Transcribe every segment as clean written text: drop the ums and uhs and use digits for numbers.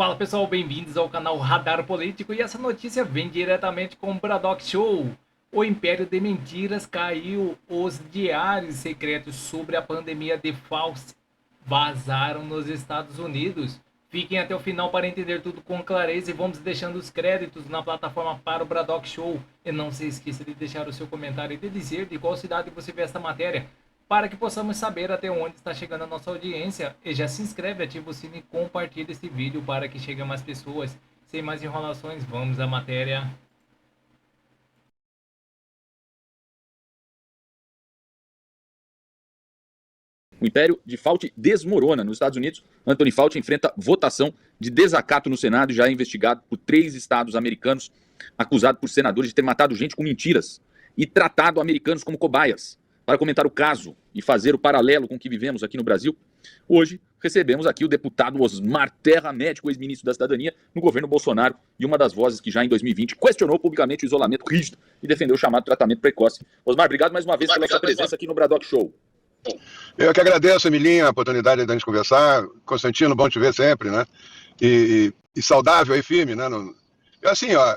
Fala pessoal, bem-vindos ao canal Radar Político e essa notícia vem diretamente com o Braddock Show. O Império de Mentiras caiu, os diários secretos sobre a pandemia de Fauci vazaram nos Estados Unidos. Fiquem até o final para entender tudo com clareza e vamos deixando os créditos na plataforma para o Braddock Show. E não se esqueça de deixar o seu comentário e de dizer de qual cidade você vê esta matéria, para que possamos saber até onde está chegando a nossa audiência. E já se inscreve, ativa o sino e compartilha este vídeo para que chegue a mais pessoas. Sem mais enrolações, vamos à matéria. O império de Fauci desmorona. Nos Estados Unidos, Anthony Fauci enfrenta votação de desacato no Senado e já é investigado por 3 estados americanos, acusado por senadores de ter matado gente com mentiras e tratado americanos como cobaias. Para comentar o caso e fazer o paralelo com o que vivemos aqui no Brasil, hoje recebemos aqui o deputado Osmar Terra, médico, ex-ministro da Cidadania no governo Bolsonaro e uma das vozes que já em 2020 questionou publicamente o isolamento rígido e defendeu o chamado tratamento precoce. Osmar, obrigado mais uma vez pela sua presença aqui no Braddock Show. Eu que agradeço, Emilinha, a oportunidade de a gente conversar. Constantino, bom te ver sempre, né? E saudável e firme, né? Assim, ó,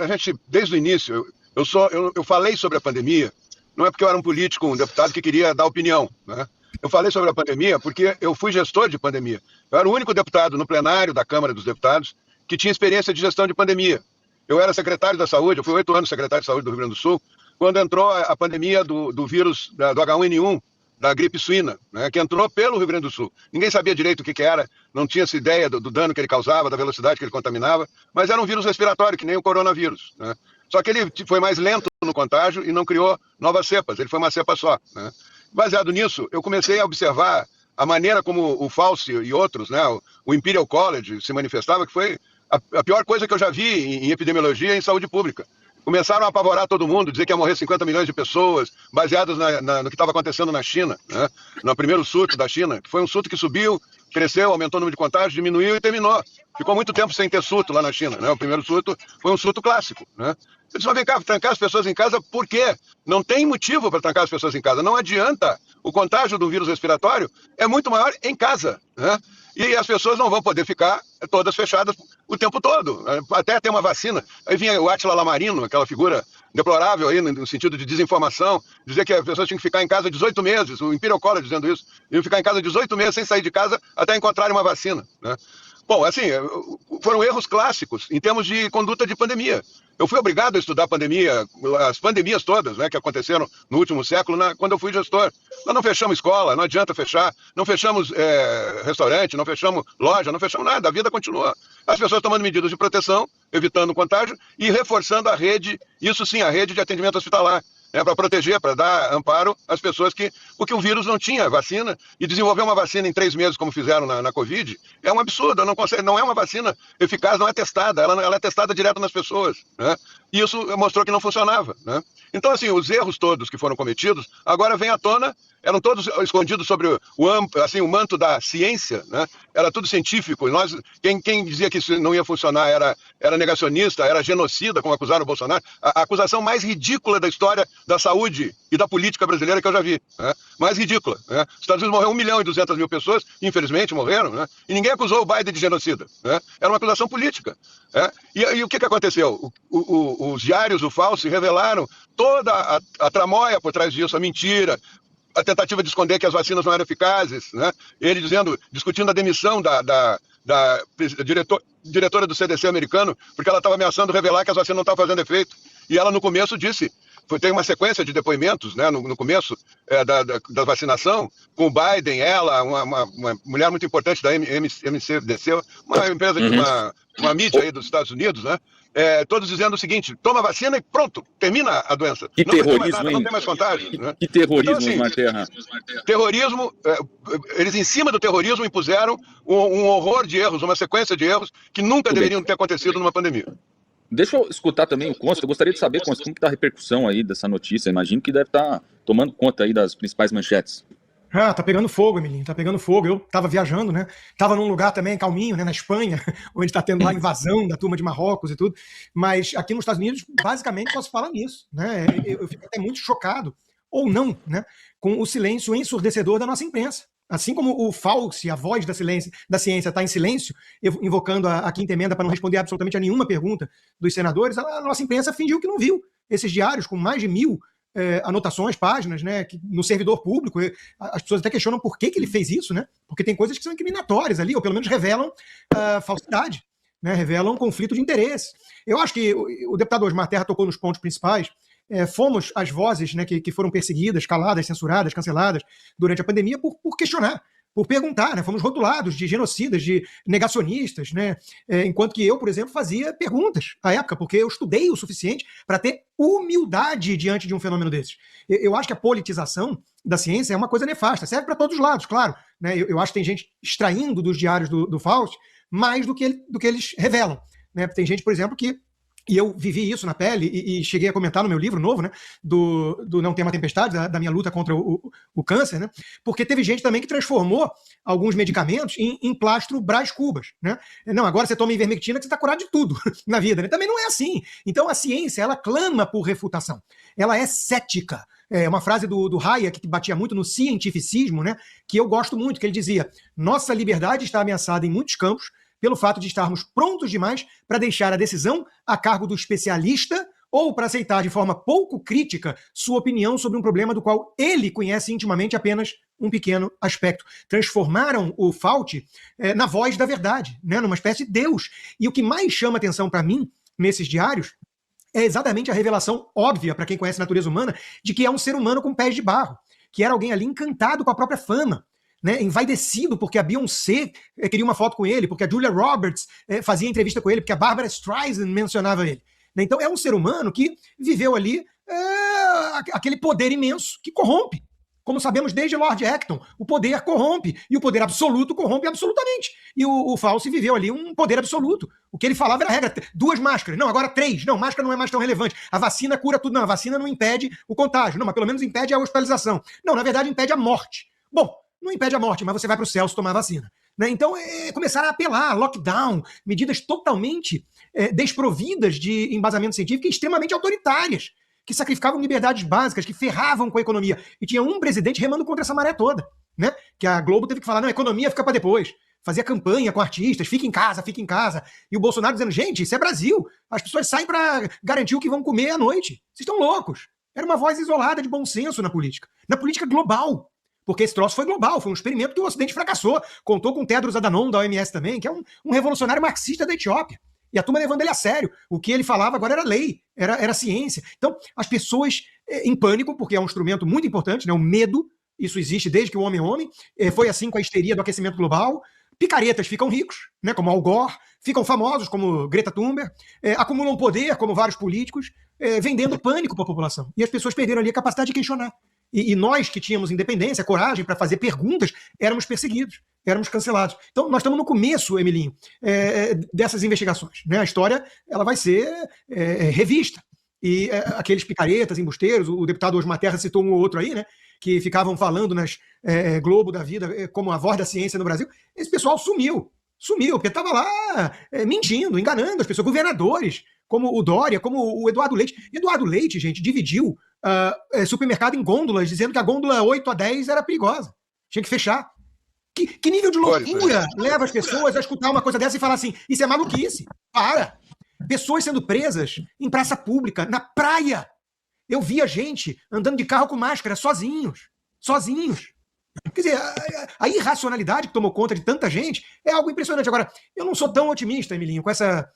a gente, desde o início, eu falei sobre a pandemia, não é porque eu era um político, um deputado que queria dar opinião, né? Eu falei sobre a pandemia porque eu fui gestor de pandemia. Eu era o único deputado no plenário da Câmara dos Deputados que tinha experiência de gestão de pandemia. Eu era secretário da Saúde, eu fui 8 anos secretário de Saúde do Rio Grande do Sul, quando entrou a pandemia do vírus, do H1N1, da gripe suína, né, que entrou pelo Rio Grande do Sul. Ninguém sabia direito o que era, não tinha essa ideia do dano que ele causava, da velocidade que ele contaminava, mas era um vírus respiratório, que nem o coronavírus, né? Só que ele foi mais lento no contágio e não criou novas cepas, ele foi uma cepa só, né? Baseado nisso, eu comecei a observar a maneira como o Fauci e outros, né, o Imperial College se manifestava, que foi a pior coisa que eu já vi em epidemiologia e em saúde pública. Começaram a apavorar todo mundo, dizer que ia morrer 50 milhões de pessoas, baseados no que estava acontecendo na China, né? No primeiro surto da China, que foi um surto que subiu, cresceu, aumentou o número de contágios, diminuiu e terminou. Ficou muito tempo sem ter surto lá na China, né? O primeiro surto foi um surto clássico, né? Eles vão, vem cá, trancar as pessoas em casa, por quê? Não tem motivo para trancar as pessoas em casa, não adianta. O contágio do vírus respiratório é muito maior em casa, né? E as pessoas não vão poder ficar todas fechadas o tempo todo, até ter uma vacina. Aí vinha o Átila Lamarino, aquela figura deplorável aí no sentido de desinformação, dizer que as pessoas tinham que ficar em casa 18 meses, o Imperial College dizendo isso, iam ficar em casa 18 meses sem sair de casa até encontrarem uma vacina, né? Bom, assim, foram erros clássicos em termos de conduta de pandemia. Eu fui obrigado a estudar pandemia, as pandemias todas, né, que aconteceram no último século, quando eu fui gestor. Nós não fechamos escola, não adianta fechar, não fechamos restaurante, não fechamos loja, não fechamos nada, a vida continua. As pessoas tomando medidas de proteção, evitando o contágio e reforçando a rede, isso sim, a rede de atendimento hospitalar. Para proteger, para dar amparo às pessoas porque o vírus não tinha vacina, e desenvolver uma vacina em 3 meses, como fizeram na Covid, é um absurdo, não é uma vacina eficaz, não é testada, ela é testada direto nas pessoas, né? E isso mostrou que não funcionava, né? Então, assim, os erros todos que foram cometidos, agora vêm à tona, eram todos escondidos sobre o manto da ciência, né? Era tudo científico, quem dizia que isso não ia funcionar era negacionista, era genocida, como acusaram o Bolsonaro. A acusação mais ridícula da história da saúde e da política brasileira que eu já vi, né? Mais ridícula, né? Os Estados Unidos morreu 1.200.000 pessoas, infelizmente morreram, né? E ninguém acusou o Biden de genocida, né? Era uma acusação política, né? E o que aconteceu? Os diários do Fauci revelaram toda a tramóia por trás disso, a mentira, a tentativa de esconder que as vacinas não eram eficazes, né? Ele discutindo a demissão da diretora do CDC americano, porque ela estava ameaçando revelar que as vacinas não estavam fazendo efeito. E ela no começo disse, tem uma sequência de depoimentos, né, no começo da vacinação, com o Biden, ela, uma mulher muito importante da MCDC, uma empresa de uma mídia aí dos Estados Unidos, né? Todos dizendo o seguinte: toma vacina e pronto, termina a doença. Que não terrorismo, vai ter mais nada, não tem mais contágio. Né? Que terrorismo, então, assim, Osmar Terra. Terrorismo, eles em cima do terrorismo impuseram um horror de erros, uma sequência de erros que nunca deveriam ter acontecido numa pandemia. Deixa eu escutar também o Consta. Eu gostaria de saber, Consta, como que está a repercussão aí dessa notícia. Imagino que deve estar tomando conta aí das principais manchetes. Tá pegando fogo, Emilinho, tá pegando fogo. Eu tava viajando, né? Tava num lugar também calminho, né? Na Espanha, onde tá tendo lá a invasão da turma de Marrocos e tudo. Mas aqui nos Estados Unidos, basicamente, só se fala nisso, né? Eu fico até muito chocado, ou não, né? Com o silêncio ensurdecedor da nossa imprensa. Assim como o Fauci, a voz da ciência, está em silêncio, invocando a quinta emenda para não responder absolutamente a nenhuma pergunta dos senadores, a nossa imprensa fingiu que não viu esses diários com mais de 1.000 anotações, páginas, né, no servidor público. As pessoas até questionam por que ele fez isso, né? Porque tem coisas que são incriminatórias ali, ou pelo menos revelam falsidade, né, revelam conflito de interesse. Eu acho que o deputado Osmar Terra tocou nos pontos principais. Fomos as vozes, né, que foram perseguidas, caladas, censuradas, canceladas durante a pandemia por questionar, por perguntar, né? Fomos rotulados de genocidas, de negacionistas, né? Enquanto que eu, por exemplo, fazia perguntas à época, porque eu estudei o suficiente para ter humildade diante de um fenômeno desses. Eu acho que a politização da ciência é uma coisa nefasta, serve para todos os lados, claro, né? Eu acho que tem gente extraindo dos diários do Fauci mais do que eles revelam, né? Tem gente, por exemplo, e eu vivi isso na pele e cheguei a comentar no meu livro novo, né, do Não Tema Tempestade, da minha luta contra o câncer, né, porque teve gente também que transformou alguns medicamentos em plastro Brás Cubas, né? Não, agora você toma ivermectina que você está curado de tudo na vida, né? Também não é assim. Então a ciência, ela clama por refutação. Ela é cética. É uma frase do Hayek, que batia muito no cientificismo, né, que eu gosto muito, que ele dizia: nossa liberdade está ameaçada em muitos campos pelo fato de estarmos prontos demais para deixar a decisão a cargo do especialista ou para aceitar de forma pouco crítica sua opinião sobre um problema do qual ele conhece intimamente apenas um pequeno aspecto. Transformaram o Fauci na voz da verdade, né, numa espécie de Deus. E o que mais chama atenção para mim nesses diários é exatamente a revelação óbvia, para quem conhece a natureza humana, de que é um ser humano com pés de barro, que era alguém ali encantado com a própria fama, né, envaidecido porque a Beyoncé queria uma foto com ele, porque a Julia Roberts fazia entrevista com ele, porque a Barbara Streisand mencionava ele. Né? Então é um ser humano que viveu ali aquele poder imenso que corrompe. Como sabemos desde Lord Acton, o poder corrompe, e o poder absoluto corrompe absolutamente. E o Fauci viveu ali um poder absoluto. O que ele falava era a regra: 2 máscaras, não, agora 3, não, máscara não é mais tão relevante, a vacina cura tudo, não, a vacina não impede o contágio, não, mas pelo menos impede a hospitalização. Não, na verdade impede a morte. Bom, não impede a morte, mas você vai para o céu se tomar a vacina. Né? Então, começaram a apelar, lockdown, medidas totalmente desprovidas de embasamento científico e extremamente autoritárias, que sacrificavam liberdades básicas, que ferravam com a economia. E tinha um presidente remando contra essa maré toda, né? Que a Globo teve que falar: não, a economia fica para depois. Fazia campanha com artistas: fica em casa, fica em casa. E o Bolsonaro dizendo: gente, isso é Brasil. As pessoas saem para garantir o que vão comer à noite. Vocês estão loucos. Era uma voz isolada de bom senso na política global. Porque esse troço foi global, foi um experimento que o Ocidente fracassou. Contou com Tedros Adhanom, da OMS também, que é um revolucionário marxista da Etiópia. E a turma levando ele a sério. O que ele falava agora era lei, era ciência. Então, as pessoas em pânico, porque é um instrumento muito importante, né? O medo, isso existe desde que o homem é homem. Foi assim com a histeria do aquecimento global. Picaretas ficam ricos, né? Como Al Gore, ficam famosos, como Greta Thunberg, acumulam poder, como vários políticos, vendendo pânico para a população. E as pessoas perderam ali a capacidade de questionar. E nós que tínhamos independência, coragem para fazer perguntas, éramos perseguidos, éramos cancelados. Então, nós estamos no começo, Emilinho, dessas investigações. Né? A história ela vai ser revista. E aqueles picaretas, embusteiros, o deputado Osmar Terra citou um ou outro aí, né, que ficavam falando nas Globo da vida como a voz da ciência no Brasil. Esse pessoal sumiu, porque estava lá mentindo, enganando as pessoas, governadores, como o Dória, como o Eduardo Leite. Eduardo Leite, gente, dividiu supermercado em gôndolas, dizendo que a gôndola 8 a 10 era perigosa. Tinha que fechar. Que nível de loucura leva as pessoas a escutar uma coisa dessa e falar assim: isso é maluquice, para. Pessoas sendo presas em praça pública, na praia. Eu via gente andando de carro com máscara, sozinhos. Quer dizer, a irracionalidade que tomou conta de tanta gente é algo impressionante. Agora, eu não sou tão otimista, Emilinho, com essa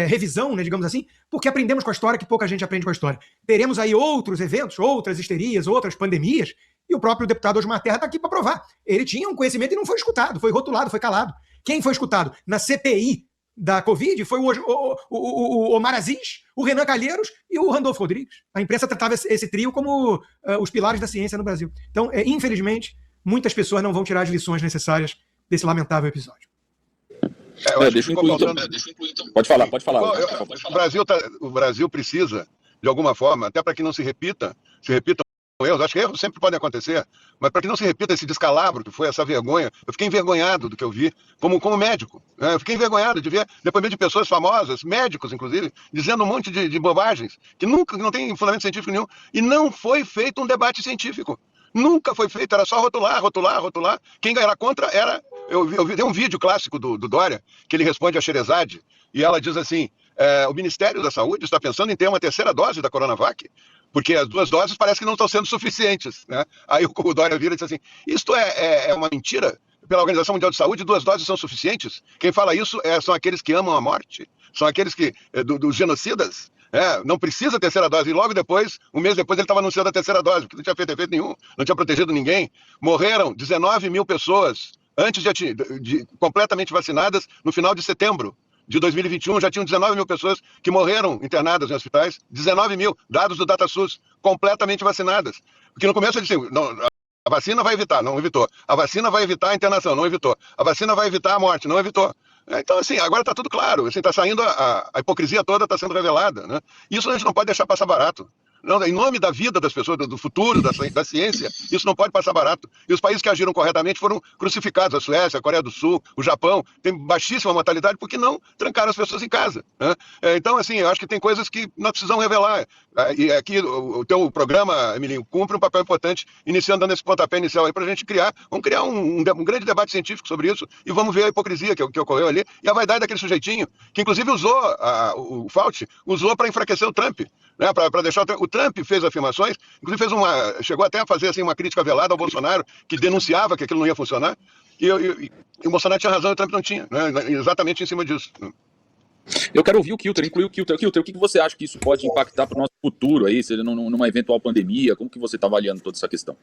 revisão, né, digamos assim, porque aprendemos com a história que pouca gente aprende com a história. Teremos aí outros eventos, outras histerias, outras pandemias, e o próprio deputado Osmar Terra está aqui para provar. Ele tinha um conhecimento e não foi escutado, foi rotulado, foi calado. Quem foi escutado? Na CPI da Covid foi o Omar Aziz, o Renan Calheiros e o Randolfo Rodrigues. A imprensa tratava esse trio como os pilares da ciência no Brasil. Então, infelizmente, muitas pessoas não vão tirar as lições necessárias desse lamentável episódio. Deixa eu incluir, então. Pode falar. O Brasil precisa, de alguma forma, até para que não se repitam erros. Acho que erros sempre podem acontecer, mas para que não se repita esse descalabro que foi essa vergonha, eu fiquei envergonhado do que eu vi como médico. Né? Eu fiquei envergonhado de ver depoimento de pessoas famosas, médicos inclusive, dizendo um monte de bobagens que não tem fundamento científico nenhum, e não foi feito um debate científico. Nunca foi feito, era só rotular, rotular, rotular. Quem era contra era... Eu vi um vídeo clássico do Dória, que ele responde a Xerezade, e ela diz assim, o Ministério da Saúde está pensando em ter uma terceira dose da Coronavac, porque as 2 doses parece que não estão sendo suficientes, né? Aí o Dória vira e diz assim, isto é uma mentira? Pela Organização Mundial de Saúde, 2 doses são suficientes? Quem fala isso são aqueles que amam a morte, são aqueles que dos genocidas. Não precisa terceira dose. E logo depois, um mês depois, ele estava anunciando a terceira dose, porque não tinha feito efeito nenhum, não tinha protegido ninguém. Morreram 19 mil pessoas antes de completamente vacinadas no final de setembro de 2021. Já tinham 19 mil pessoas que morreram internadas em hospitais. 19 mil, dados do DataSUS, completamente vacinadas. Porque no começo ele disse, não, a vacina vai evitar, não evitou. A vacina vai evitar a internação, não evitou. A vacina vai evitar a morte, não evitou. Então, assim, agora está tudo claro. Assim, está saindo a hipocrisia toda, está sendo revelada, né? Isso a gente não pode deixar passar barato. Não, em nome da vida das pessoas, do futuro, da ciência, isso não pode passar barato. E os países que agiram corretamente foram crucificados. A Suécia, a Coreia do Sul, o Japão, tem baixíssima mortalidade porque não trancaram as pessoas em casa, né? Então, assim, eu acho que tem coisas que nós precisamos revelar. E aqui o teu programa, Emilinho, cumpre um papel importante, iniciando, dando esse pontapé inicial aí para a gente vamos criar um grande debate científico sobre isso e vamos ver a hipocrisia que ocorreu ali e a vaidade daquele sujeitinho, que inclusive o Fauci usou para enfraquecer o Trump, né, para deixar o Trump fez afirmações, inclusive chegou até a fazer assim, uma crítica velada ao Bolsonaro, que denunciava que aquilo não ia funcionar, e o Bolsonaro tinha razão e o Trump não tinha, né, exatamente em cima disso. Eu quero ouvir o Kilter, incluir o Kilter. Kilter, o que você acha que isso pode impactar para o nosso futuro aí, se numa eventual pandemia? Como que você está avaliando toda essa questão?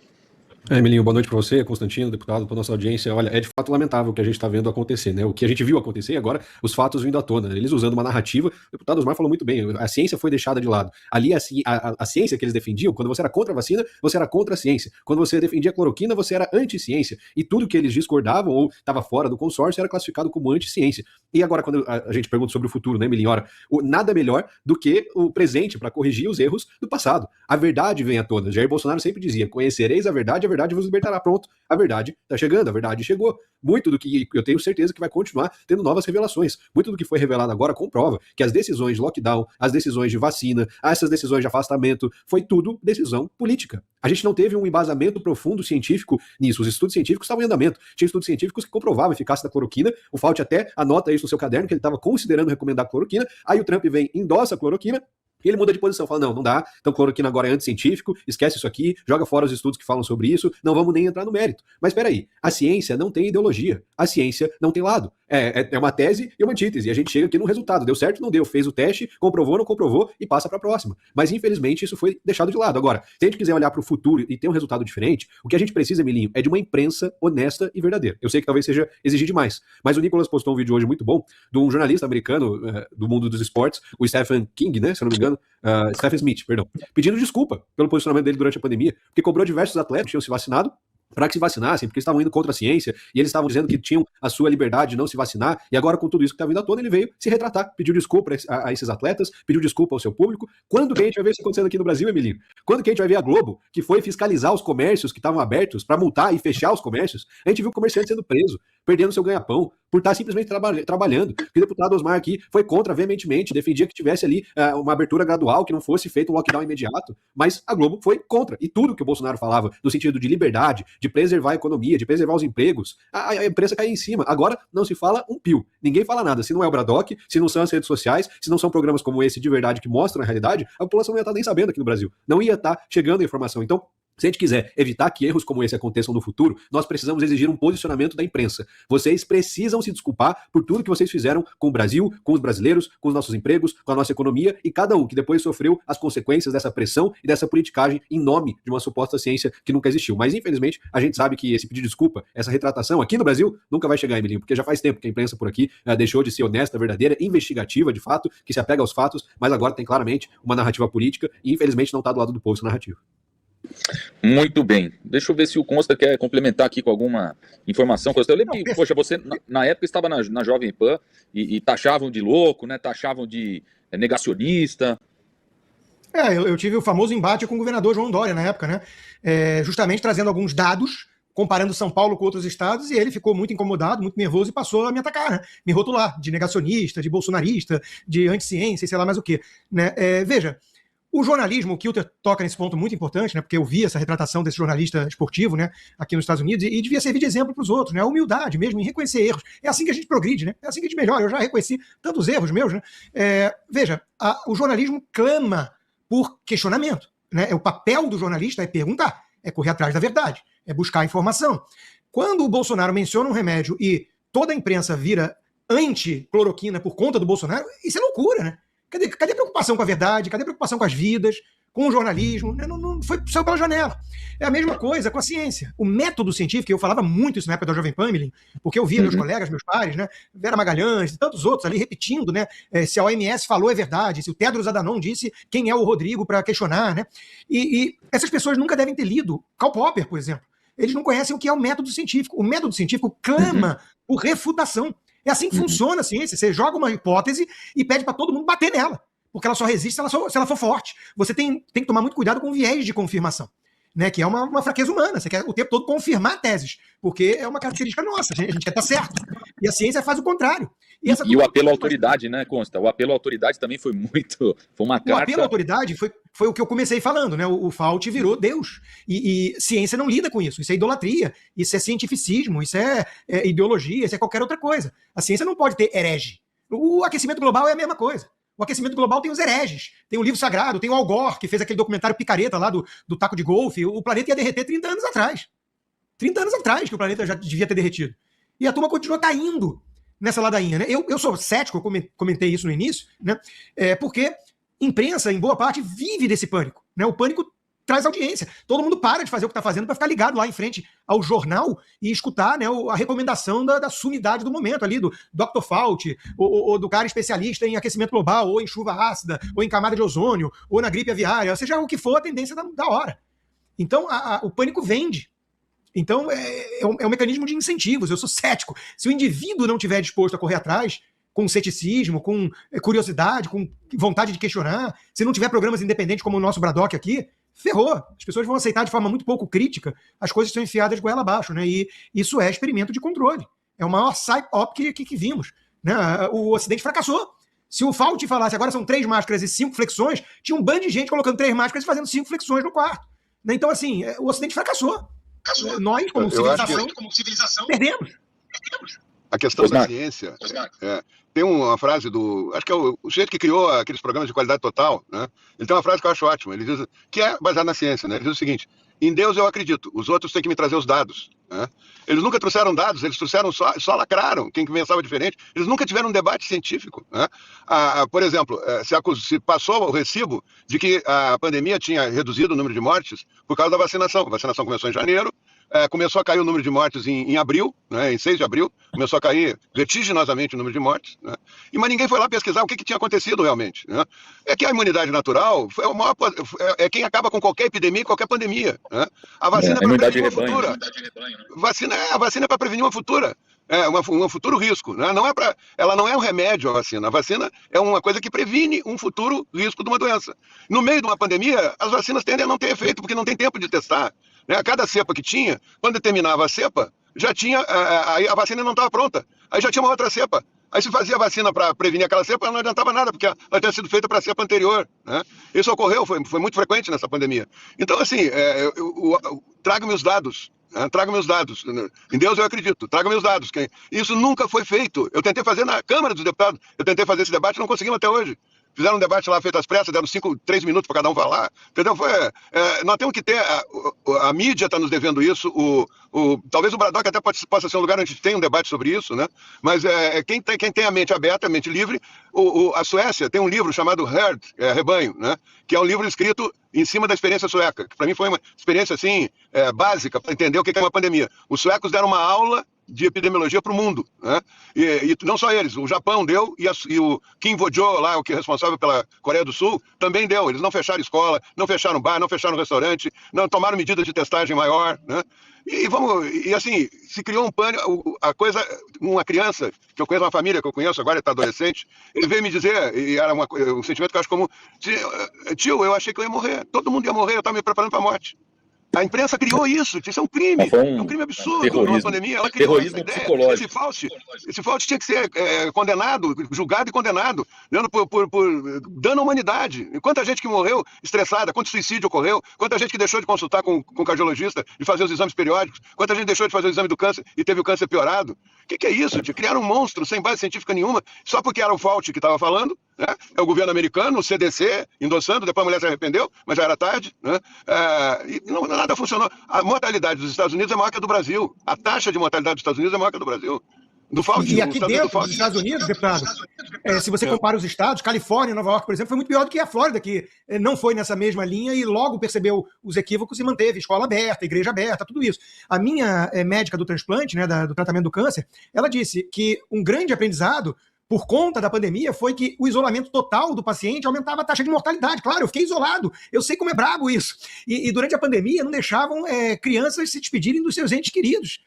Emilinho, boa noite para você, Constantino, deputado, para nossa audiência. Olha, é de fato lamentável o que a gente está vendo acontecer, né? O que a gente viu acontecer agora, os fatos vindo à tona, eles usando uma narrativa, o deputado Osmar falou muito bem, a ciência foi deixada de lado. Ali, a ciência que eles defendiam, quando você era contra a vacina, você era contra a ciência. Quando você defendia a cloroquina, você era anti-ciência. E tudo que eles discordavam ou estava fora do consórcio era classificado como anti-ciência. E agora, quando a gente pergunta sobre o futuro, né, Emilinho? Ora, nada melhor do que o presente para corrigir os erros do passado. A verdade vem à tona. Jair Bolsonaro sempre dizia, conhecereis a verdade vos libertará. Pronto, a verdade está chegando, a verdade chegou. Muito do que eu tenho certeza que vai continuar tendo novas revelações. Muito do que foi revelado agora comprova que as decisões de lockdown, as decisões de vacina, essas decisões de afastamento, foi tudo decisão política. A gente não teve um embasamento profundo científico nisso. Os estudos científicos estavam em andamento. Tinha estudos científicos que comprovavam a eficácia da cloroquina. O Fauci até anota isso no seu caderno, que ele estava considerando recomendar a cloroquina. Aí o Trump vem, endossa a cloroquina, e ele muda de posição, fala, não dá, então cloroquina agora é anticientífico, esquece isso aqui, joga fora os estudos que falam sobre isso, não vamos nem entrar no mérito. Mas peraí, a ciência não tem ideologia, a ciência não tem lado. É uma tese e uma antítese, e a gente chega aqui no resultado, deu certo, não deu, fez o teste, comprovou, não comprovou, e passa para a próxima. Mas infelizmente isso foi deixado de lado. Agora, se a gente quiser olhar para o futuro e ter um resultado diferente, o que a gente precisa, Emilinho, é de uma imprensa honesta e verdadeira. Eu sei que talvez seja exigir demais, mas o Nicolas postou um vídeo hoje muito bom, de um jornalista americano do mundo dos esportes, o Stephen King, né, se eu não me engano, Stephen Smith, perdão, pedindo desculpa pelo posicionamento dele durante a pandemia, porque cobrou diversos atletas que tinham se vacinado para que se vacinassem, porque estavam indo contra a ciência, e eles estavam dizendo que tinham a sua liberdade de não se vacinar, e agora com tudo isso que está vindo à tona, ele veio se retratar, pediu desculpa a esses atletas, pediu desculpa ao seu público. Quando que a gente vai ver isso acontecendo aqui no Brasil, Emilinho? Quando que a gente vai ver a Globo, que foi fiscalizar os comércios que estavam abertos, para multar e fechar os comércios? A gente viu o comerciante sendo preso, perdendo seu ganha-pão, por estar simplesmente trabalhando. O deputado Osmar aqui foi contra veementemente, defendia que tivesse ali uma abertura gradual, que não fosse feito um lockdown imediato, mas a Globo foi contra. E tudo que o Bolsonaro falava, no sentido de liberdade, de preservar a economia, de preservar os empregos, a imprensa caiu em cima. Agora não se fala um pio. Ninguém fala nada. Se não é o Bradock, se não são as redes sociais, se não são programas como esse de verdade que mostram a realidade, a população não ia estar nem sabendo aqui no Brasil. Não ia estar chegando a informação. Então, se a gente quiser evitar que erros como esse aconteçam no futuro, nós precisamos exigir um posicionamento da imprensa. Vocês precisam se desculpar por tudo que vocês fizeram com o Brasil, com os brasileiros, com os nossos empregos, com a nossa economia e cada um que depois sofreu as consequências dessa pressão e dessa politicagem em nome de uma suposta ciência que nunca existiu. Mas, infelizmente, a gente sabe que esse pedido de desculpa, essa retratação aqui no Brasil, nunca vai chegar, Emilinho, porque já faz tempo que a imprensa por aqui deixou de ser honesta, verdadeira, investigativa, de fato, que se apega aos fatos, mas agora tem claramente uma narrativa política e, infelizmente, não está do lado do povo essa narrativa. Muito bem. Deixa eu ver se o Consta quer complementar aqui com alguma informação. Consta, eu lembro que, poxa, você na época estava na Jovem Pan e taxavam de louco, né? Taxavam de negacionista. Eu tive o famoso embate com o governador João Dória na época, né? Justamente trazendo alguns dados, comparando São Paulo com outros estados, e ele ficou muito incomodado, muito nervoso e passou a me atacar, né? Me rotular de negacionista, de bolsonarista, de anticiência e sei lá mais o quê. Né? Veja, O jornalismo, o Kilter toca nesse ponto muito importante, né? Porque eu vi essa retratação desse jornalista esportivo, né? Aqui nos Estados Unidos, e devia servir de exemplo para os outros, né? A humildade mesmo, em reconhecer erros. É assim que a gente progride, né? É assim que a gente melhora. Eu já reconheci tantos erros meus, né? Veja, o jornalismo clama por questionamento, né? O papel do jornalista é perguntar, é correr atrás da verdade, é buscar informação. Quando o Bolsonaro menciona um remédio e toda a imprensa vira anti-cloroquina por conta do Bolsonaro, isso é loucura, né? Cadê a preocupação com a verdade? Cadê a preocupação com as vidas, com o jornalismo? Não saiu pela janela. É a mesma coisa com a ciência. O método científico, eu falava muito isso na época da Jovem Pan, Milim, porque eu via meus colegas, meus pares, né? Vera Magalhães e tantos outros ali repetindo, né? Se a OMS falou é verdade, se o Tedros Adhanom disse quem é o Rodrigo para questionar, né? E essas pessoas nunca devem ter lido Karl Popper, por exemplo. Eles não conhecem o que é o método científico. O método científico clama por refutação. É assim que funciona a ciência. Você joga uma hipótese e pede para todo mundo bater nela, porque ela só resiste se ela for forte. Você tem que tomar muito cuidado com o viés de confirmação, né, que é uma fraqueza humana. Você quer o tempo todo confirmar teses, porque é uma característica nossa. A gente quer estar certo. E a ciência faz o contrário. E o apelo à autoridade, né, Consta? O apelo à autoridade também foi uma carta... O apelo à autoridade foi o que eu comecei falando, né? O Fauci virou Deus. E ciência não lida com isso. Isso é idolatria, isso é cientificismo, isso é ideologia, isso é qualquer outra coisa. A ciência não pode ter herege. O aquecimento global é a mesma coisa. O aquecimento global tem os hereges, tem o livro sagrado, tem o Al Gore, que fez aquele documentário picareta lá do taco de golfe. O planeta ia derreter 30 anos atrás. 30 anos atrás que o planeta já devia ter derretido. E a turma continua caindo nessa ladainha, né? Eu sou cético, eu comentei isso no início, né? Porque imprensa, em boa parte, vive desse pânico, né? O pânico traz audiência. Todo mundo para de fazer o que está fazendo para ficar ligado lá em frente ao jornal e escutar, né, a recomendação da sumidade do momento ali, do Dr. Fauci, ou do cara especialista em aquecimento global, ou em chuva ácida, ou em camada de ozônio, ou na gripe aviária, seja o que for a tendência da hora. Então, o pânico vende. Então, é um mecanismo de incentivos. Eu sou cético. Se o indivíduo não estiver disposto a correr atrás, com ceticismo, com curiosidade, com vontade de questionar, se não tiver programas independentes como o nosso Braddock aqui, ferrou. As pessoas vão aceitar de forma muito pouco crítica as coisas que são enfiadas de goela abaixo, né? E isso é experimento de controle. É o maior psyop que vimos, né? O Ocidente fracassou. Se o Fauci falasse agora são 3 máscaras e 5 flexões, tinha um bando de gente colocando 3 máscaras e fazendo 5 flexões no quarto. Então, assim, o Ocidente fracassou. Nós, como civilização, perdemos. A questão da ciência, tem uma frase acho que é o sujeito que criou aqueles programas de qualidade total, né? Ele tem uma frase que eu acho ótima, ele diz, que é baseada na ciência, né? Ele diz o seguinte: em Deus eu acredito, os outros têm que me trazer os dados, né? Eles nunca trouxeram dados, eles trouxeram só lacraram, quem pensava diferente, eles nunca tiveram um debate científico, né? Por exemplo, se passou o recibo de que a pandemia tinha reduzido o número de mortes por causa da vacinação. A vacinação começou em janeiro, começou a cair o número de mortes em abril, né, em 6 de abril, começou a cair vertiginosamente o número de mortes, né, mas ninguém foi lá pesquisar o que tinha acontecido realmente, né. É que a imunidade natural é quem acaba com qualquer epidemia e qualquer pandemia, né. A vacina é para prevenir uma futura. A vacina é para prevenir uma futura. Um futuro risco, né? Ela não é um remédio, a vacina. A vacina é uma coisa que previne um futuro risco de uma doença. No meio de uma pandemia, as vacinas tendem a não ter efeito, porque não tem tempo de testar, né? A cada cepa que tinha, quando terminava a cepa, já tinha a vacina não estava pronta. Aí já tinha uma outra cepa. Aí se fazia a vacina para prevenir aquela cepa, ela não adiantava nada, porque ela tinha sido feita para a cepa anterior, né? Isso ocorreu, foi muito frequente nessa pandemia. Então, assim, traga-me os dados. Traga meus dados. Em Deus eu acredito. Traga meus dados. Isso nunca foi feito. Eu tentei fazer na Câmara dos Deputados. Eu tentei fazer esse debate, não conseguimos até hoje. Fizeram um debate lá feito às pressas, deram 3 minutos para cada um falar. Entendeu? Nós temos que ter. A mídia está nos devendo isso. Talvez o Braddock até possa ser um lugar onde a gente tem um debate sobre isso, né? Mas quem tem a mente aberta, a mente livre. A Suécia tem um livro chamado Herd, Rebanho, né? Que é um livro escrito em cima da experiência sueca, que para mim foi uma experiência assim básica para entender o que é uma pandemia. Os suecos deram uma aula de epidemiologia para o mundo, né? E não só eles, o Japão deu e o Kim Wo-jo, lá, o que é responsável pela Coreia do Sul, também deu. Eles não fecharam escola, não fecharam bar, não fecharam restaurante, não tomaram medidas de testagem maior, né? E assim, se criou um pânico. Uma criança, que eu conheço, uma família que eu conheço, agora está adolescente, ele veio me dizer, e era um sentimento que eu acho comum: tio, eu achei que eu ia morrer, todo mundo ia morrer, eu estava me preparando para a morte. A imprensa criou isso é um crime. Foi É um crime absurdo. Numa pandemia, ela criou essa ideia. Psicológico. Esse Fauci tinha que ser condenado, julgado e condenado, por dano à humanidade. E quanta gente que morreu estressada, quanto suicídio ocorreu, quanta gente que deixou de consultar com o cardiologista e fazer os exames periódicos, quanta gente deixou de fazer o exame do câncer e teve o câncer piorado. O que é isso? Criaram um monstro sem base científica nenhuma, só porque era o Fauci que estava falando, né? É o governo americano, o CDC, endossando, depois a mulher se arrependeu, mas já era tarde, né? E nada funcionou. A mortalidade dos Estados Unidos é maior que a do Brasil. A taxa de mortalidade dos Estados Unidos é maior que a do Brasil. Do Fauci, e aqui dentro dos Estados Unidos, deputado, se você compara os estados, Califórnia e Nova York, por exemplo, foi muito pior do que a Flórida, que não foi nessa mesma linha e logo percebeu os equívocos e manteve escola aberta, igreja aberta, tudo isso. A minha médica do transplante, né, do tratamento do câncer, ela disse que um grande aprendizado por conta da pandemia foi que o isolamento total do paciente aumentava a taxa de mortalidade. Claro, eu fiquei isolado, eu sei como é brabo isso. E durante a pandemia não deixavam crianças se despedirem dos seus entes queridos.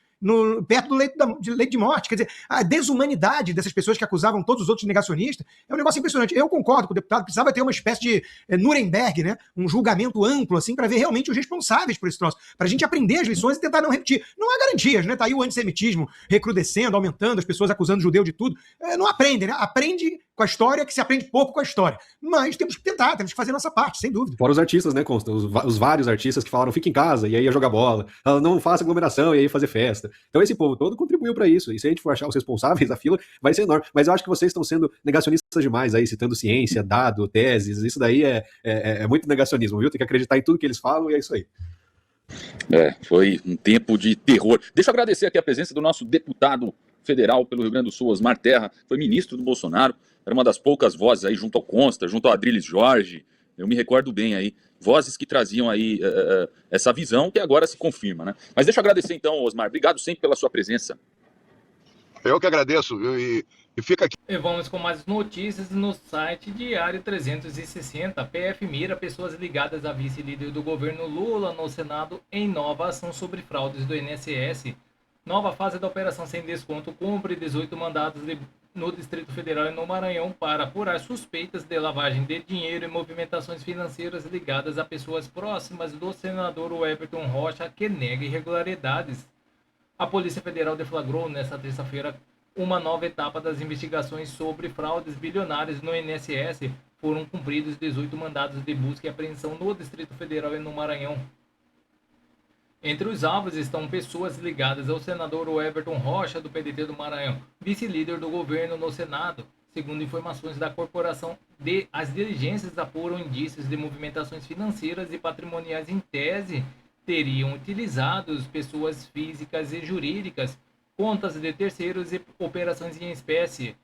Perto do leito de morte. Quer dizer, a desumanidade dessas pessoas que acusavam todos os outros negacionistas é um negócio impressionante. Eu concordo com o deputado, precisava ter uma espécie de Nuremberg, né? Um julgamento amplo, assim, para ver realmente os responsáveis por esse troço, para a gente aprender as lições e tentar não repetir. Não há garantias, né? Tá aí o antissemitismo recrudescendo, aumentando, as pessoas acusando o judeu de tudo. Não aprendem, né? Aprende com a história, que se aprende pouco com a história. Mas temos que tentar, temos que fazer a nossa parte, sem dúvida. Fora os artistas, né, Consta? Os vários artistas que falaram, fica em casa, e aí ia jogar bola, não faça aglomeração, e aí ia fazer festa. Então esse povo todo contribuiu para isso. E se a gente for achar os responsáveis, a fila vai ser enorme. Mas eu acho que vocês estão sendo negacionistas demais aí, citando ciência, dado, teses. Isso daí é muito negacionismo, viu? Tem que acreditar em tudo que eles falam e é isso aí. Foi um tempo de terror. Deixa eu agradecer aqui a presença do nosso deputado federal pelo Rio Grande do Sul, Osmar Terra, foi ministro do Bolsonaro, era uma das poucas vozes aí junto ao Consta, junto ao Adriles Jorge, eu me recordo bem aí, vozes que traziam aí essa visão que agora se confirma, né? Mas deixa eu agradecer então, Osmar, obrigado sempre pela sua presença. Eu que agradeço, viu? E fica aqui. E vamos com mais notícias no site Diário 360. PF mira pessoas ligadas a vice-líder do governo Lula no Senado em nova ação sobre fraudes do INSS. Nova fase da operação sem desconto cumpre 18 mandados no Distrito Federal e no Maranhão para apurar suspeitas de lavagem de dinheiro e movimentações financeiras ligadas a pessoas próximas do senador Everton Rocha, que nega irregularidades. A Polícia Federal deflagrou nesta terça-feira uma nova etapa das investigações sobre fraudes bilionárias no INSS. Foram cumpridos 18 mandados de busca e apreensão no Distrito Federal e no Maranhão. Entre os alvos estão pessoas ligadas ao senador Everton Rocha, do PDT do Maranhão, vice-líder do governo no Senado. Segundo informações da corporação, as diligências apuram indícios de movimentações financeiras e patrimoniais em tese teriam utilizado pessoas físicas e jurídicas, contas de terceiros e operações em espécie.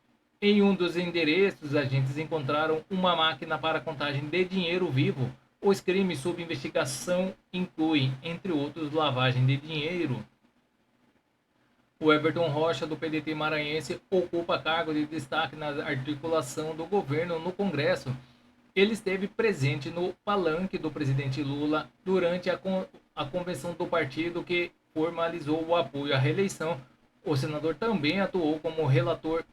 Em um dos endereços, agentes encontraram uma máquina para contagem de dinheiro vivo. Os crimes sob investigação incluem, entre outros, lavagem de dinheiro. O Everton Rocha, do PDT maranhense, ocupa cargo de destaque na articulação do governo no Congresso. Ele esteve presente no palanque do presidente Lula durante a convenção do partido que formalizou o apoio à reeleição. O senador também atuou como relator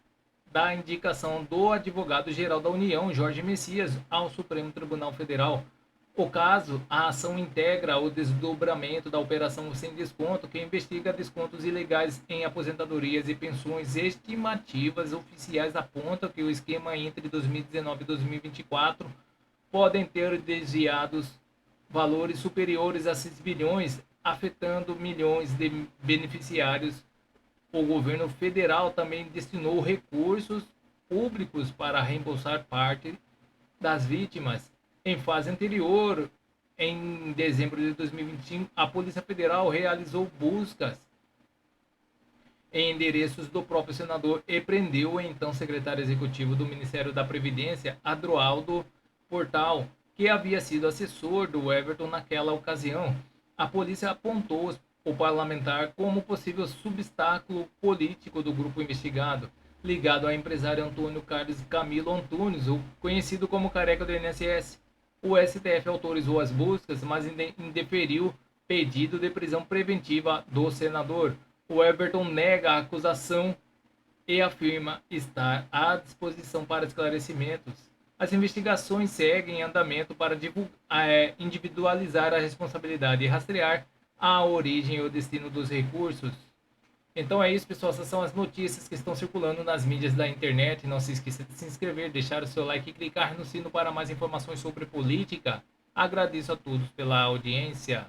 da indicação do advogado-geral da União, Jorge Messias, ao Supremo Tribunal Federal. O caso, a ação integra o desdobramento da operação sem desconto, que investiga descontos ilegais em aposentadorias e pensões. Estimativas oficiais apontam que o esquema entre 2019 e 2024 podem ter desviados valores superiores a 6 bilhões, afetando milhões de beneficiários. O governo federal também destinou recursos públicos para reembolsar parte das vítimas. Em fase anterior, em dezembro de 2021, a Polícia Federal realizou buscas em endereços do próprio senador e prendeu o então secretário executivo do Ministério da Previdência, Adroaldo Portal, que havia sido assessor do Everton naquela ocasião. A polícia apontou o parlamentar como possível substáculo político do grupo investigado, ligado ao empresário Antônio Carlos Camilo Antunes, o conhecido como Careca do INSS. O STF autorizou as buscas, mas indeferiu pedido de prisão preventiva do senador. O Everton nega a acusação e afirma estar à disposição para esclarecimentos. As investigações seguem em andamento para individualizar a responsabilidade e rastrear a origem e o destino dos recursos. Então é isso, pessoal. Essas são as notícias que estão circulando nas mídias da internet. Não se esqueça de se inscrever, deixar o seu like e clicar no sino para mais informações sobre política. Agradeço a todos pela audiência.